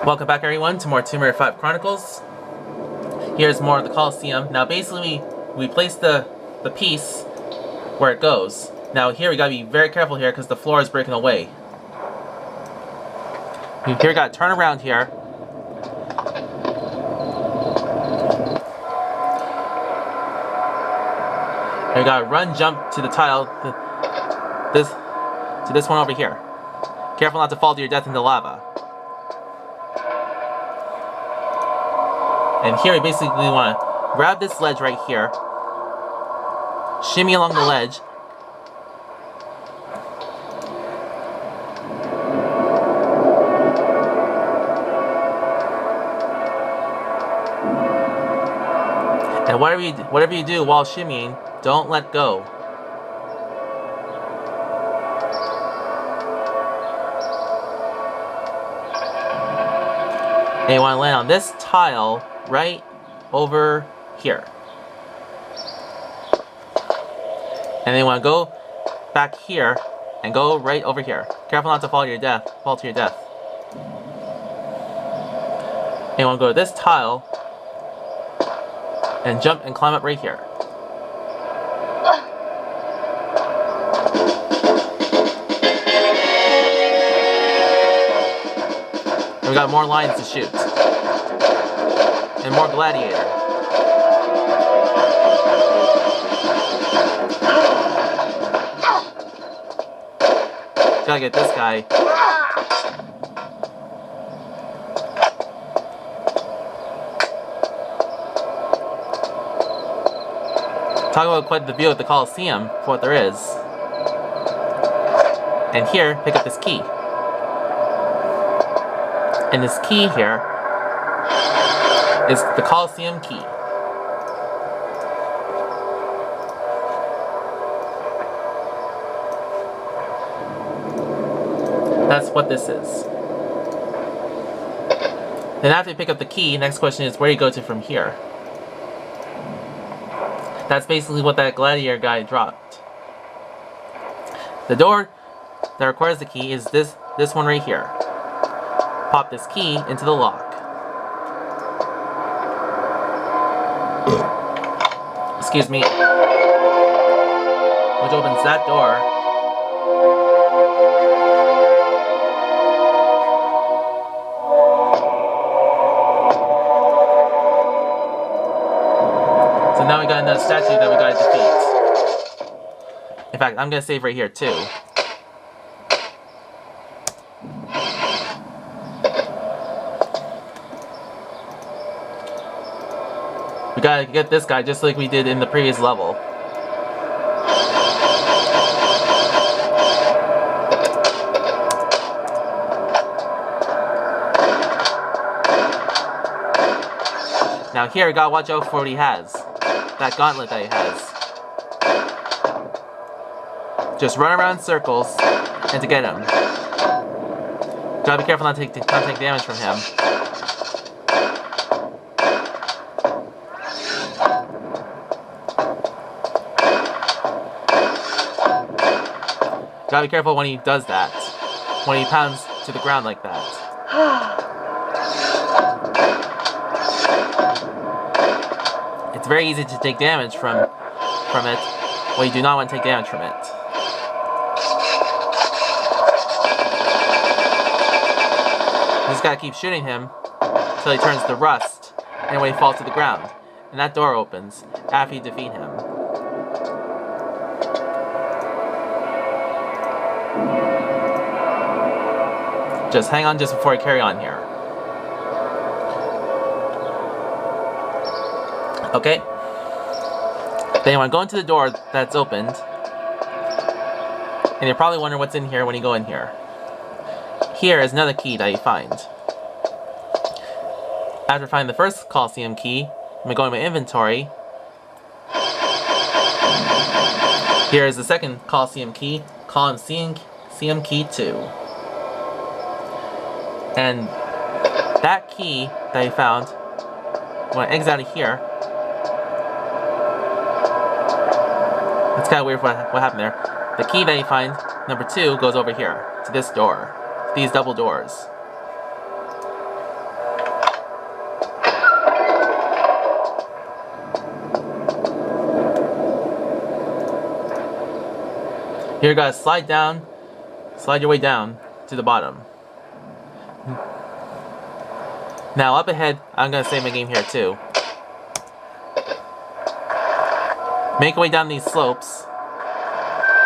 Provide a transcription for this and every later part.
Welcome back everyone to more Tomb Raider 5 Chronicles. Here's more of the Colosseum. Now basically we place the piece where it goes. Now here we gotta be very careful here because the floor is breaking away. Here we gotta turn around here. And we gotta run, jump to the tile, to this one over here. Careful not to fall to your death into lava. And here we basically want to grab this ledge right here, shimmy along the ledge, and whatever you do while shimmying, don't let go. And you want to land on this tile right over here. And then you want to go back here and go right over here. Careful not to fall to your death. And you want to go to this tile and jump and climb up right here. And we got more lines to shoot. And more Gladiator. Gotta get this guy. Talk about quite the view of the Colosseum for what there is. And here, pick up this key. And this key here is the Colosseum Key. That's what this is. Then after you pick up the key, next question is where you go to from here. That's basically what that Gladiator guy dropped. The door that requires the key is this one right here. Pop this key into the lock. Excuse me. Which opens that door. So now we got another statue that we gotta defeat. In fact, I'm gonna save right here too. We gotta get this guy just like we did in the previous level. Now here, we gotta watch out for what he has. That gauntlet that he has. Just run around in circles and to get him. Gotta be careful not to take damage from him. Gotta be careful when he does that. When he pounds to the ground like that. It's very easy to take damage from it. Well, you do not want to take damage from it. You just gotta keep shooting him until he turns to rust and when he falls to the ground. And that door opens after you defeat him. Just hang on just before I carry on here. Okay. Then you want to go into the door that's opened. And you're probably wondering what's in here when you go in here. Here is another key that you find. After finding the first Colosseum key, I'm going to go in my inventory. Here is the second Colosseum key, Colosseum Key 2. And that key that you found, when I exit out of here, it's kind of weird what happened there. The key that you find, number 2, goes over here, to this door. These double doors. Here you gotta slide down, slide your way down to the bottom. Now up ahead, I'm gonna save my game here too. Make your way down these slopes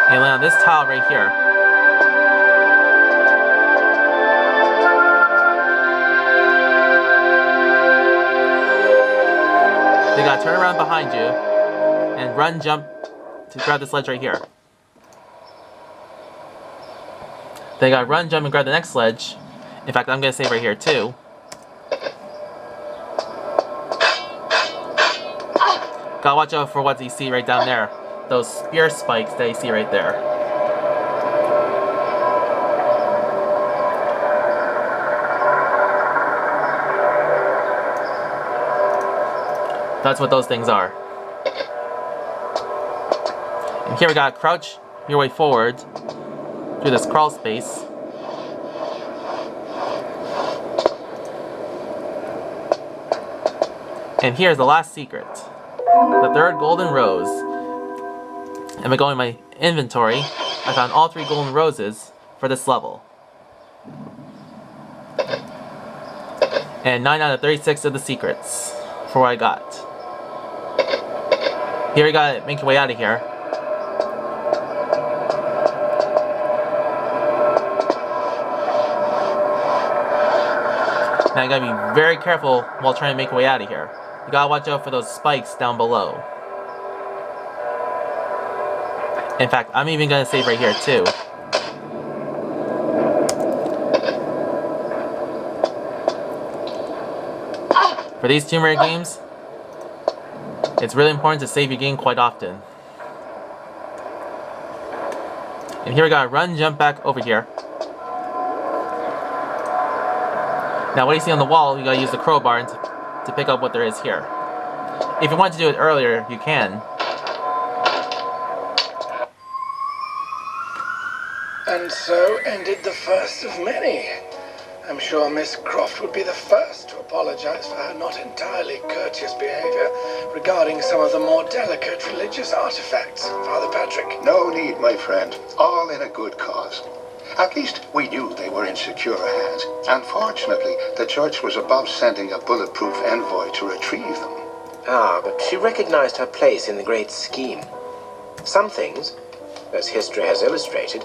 and land on this tile right here. You gotta turn around behind you and run, jump to grab this ledge right here. Then you gotta run, jump, and grab the next ledge. In fact, I'm gonna save right here too. Gotta watch out for what you see right down there. Those spear spikes that you see right there. That's what those things are. And here we gotta crouch your way forward through this crawl space. And here's the last secret. The third golden rose. And by going in my inventory, I found all 3 golden roses for this level. And 9 out of 36 of the secrets for what I got. Here you gotta make your way out of here. Now you gotta be very careful while trying to make your way out of here. You gotta watch out for those spikes down below. In fact, I'm even gonna save right here too. For these Tomb Raider games, it's really important to save your game quite often. And here we gotta run, jump back over here. Now what you see on the wall, you gotta use the crowbar to pick up what there is here. If you want to do it earlier, you can. And so ended the first of many. I'm sure Miss Croft would be the first to apologize for her not entirely courteous behavior regarding some of the more delicate religious artifacts, Father Patrick. No need, my friend. All in a good cause. At least we knew they were in secure hands. Unfortunately, the church was above sending a bulletproof envoy to retrieve them. Ah, but she recognized her place in the great scheme. Some things, as history has illustrated,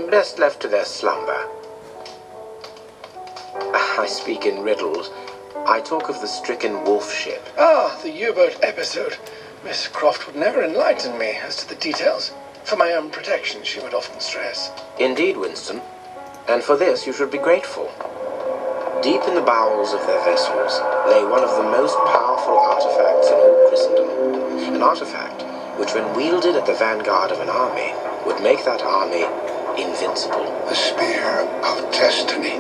best left to their slumber. I speak in riddles. I talk of the stricken wolf ship. Ah, the U-boat episode. Miss Croft would never enlighten me as to the details. For my own protection, she would often stress. Indeed, Winston. And for this you should be grateful. Deep in the bowels of their vessels lay one of the most powerful artifacts in all Christendom. An artifact which, when wielded at the vanguard of an army, would make that army invincible. The Spear of Destiny.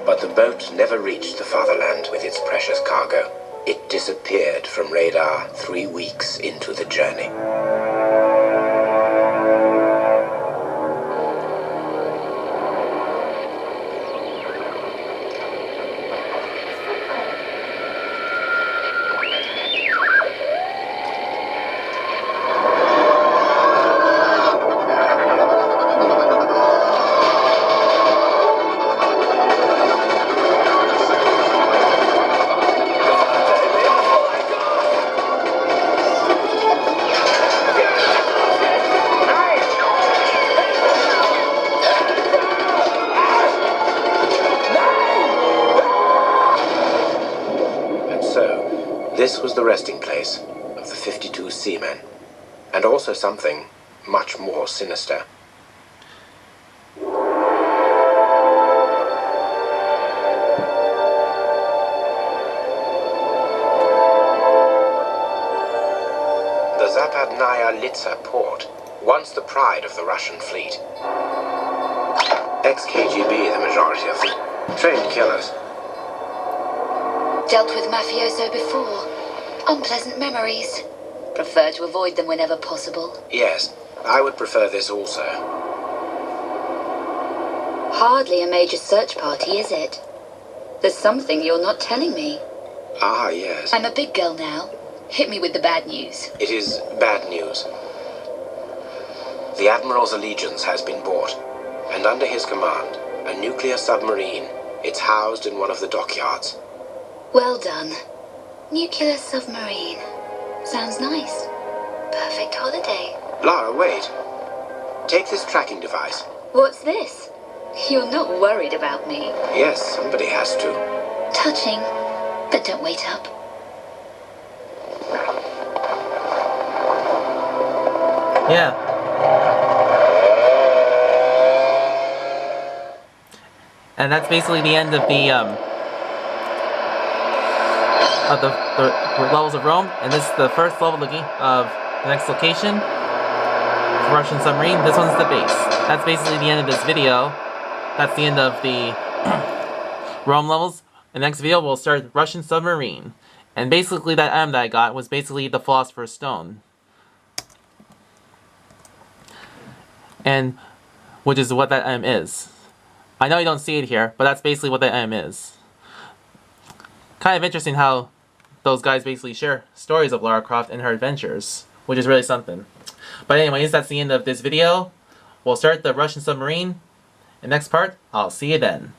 But the boat never reached the fatherland with its precious cargo. It disappeared from radar 3 weeks into the journey. This was the resting place of the 52 seamen, and also something much more sinister. The Zapadnaya Litsa port, once the pride of the Russian fleet. Ex-KGB, the majority of them. Trained killers. Dealt with mafioso before. Unpleasant memories. Prefer to avoid them whenever possible. Yes, I would prefer this also. Hardly a major search party, is it? There's something you're not telling me. Ah, yes. I'm a big girl now. Hit me with the bad news. It is bad news. The Admiral's allegiance has been bought, and under his command, a nuclear submarine. It's housed in one of the dockyards. Well done. Nuclear submarine. Sounds nice. Perfect holiday. Lara, wait. Take this tracking device. What's this? You're not worried about me. Yes, somebody has to. Touching, but don't wait up. Yeah. And that's basically the end of the levels of Rome, and this is the first level of the next location. Russian submarine. This one's the base. That's basically the end of this video. That's the end of the Rome levels. The next video we'll start Russian submarine. And basically that item that I got was basically the Philosopher's Stone. And which is what that item is. I know you don't see it here, but that's basically what that item is. Kind of interesting how those guys basically share stories of Lara Croft and her adventures, which is really something. But anyways, that's the end of this video. We'll start the Russian submarine. In the next part, I'll see you then.